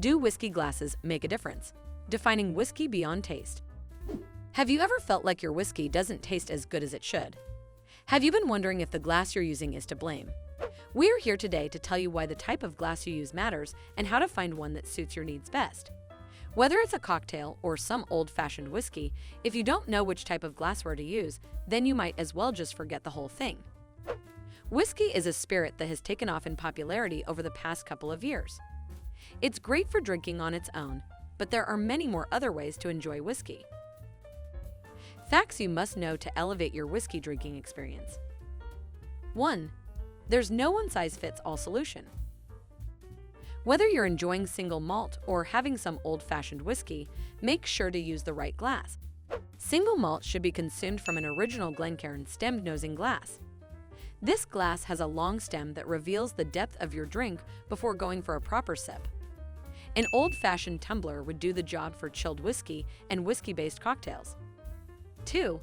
Do whiskey glasses make a difference? Defining whiskey beyond taste. Have you ever felt like your whiskey doesn't taste as good as it should? Have you been wondering if the glass you're using is to blame? We're here today to tell you why the type of glass you use matters and how to find one that suits your needs best. Whether it's a cocktail or some old-fashioned whiskey, if you don't know which type of glassware to use, then you might as well just forget the whole thing. Whiskey is a spirit that has taken off in popularity over the past couple of years. It's great for drinking on its own, but there are many more other ways to enjoy whiskey. Facts you must know to elevate your whiskey drinking experience. 1. There's no one-size-fits-all solution. Whether you're enjoying single malt or having some old-fashioned whiskey, make sure to use the right glass. Single malt should be consumed from an original Glencairn stemmed nosing glass. This glass has a long stem that reveals the depth of your drink before going for a proper sip. An old-fashioned tumbler would do the job for chilled whiskey and whiskey-based cocktails. 2.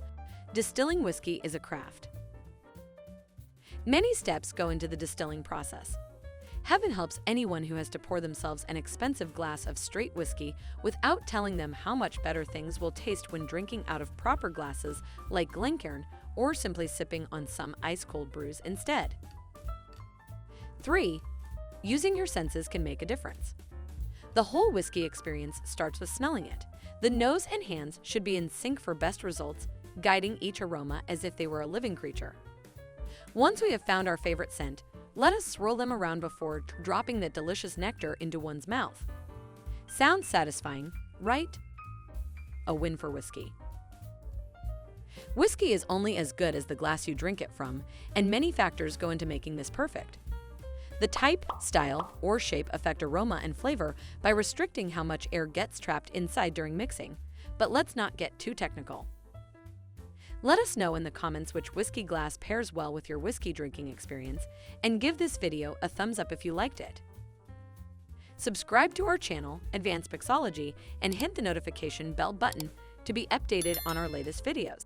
Distilling whiskey is a craft. Many steps go into the distilling process. Heaven helps anyone who has to pour themselves an expensive glass of straight whiskey without telling them how much better things will taste when drinking out of proper glasses like Glencairn or simply sipping on some ice-cold brews instead. 3. Using your senses can make a difference. The whole whiskey experience starts with smelling it. The nose and hands should be in sync for best results, guiding each aroma as if they were a living creature. Once we have found our favorite scent, let us swirl them around before dropping that delicious nectar into one's mouth. Sounds satisfying, right? A win for whiskey. Whiskey is only as good as the glass you drink it from, and many factors go into making this perfect. The type, style, or shape affect aroma and flavor by restricting how much air gets trapped inside during mixing, but let's not get too technical. Let us know in the comments which whiskey glass pairs well with your whiskey drinking experience, and give this video a thumbs up if you liked it. Subscribe to our channel, Advanced Mixology, and hit the notification bell button to be updated on our latest videos.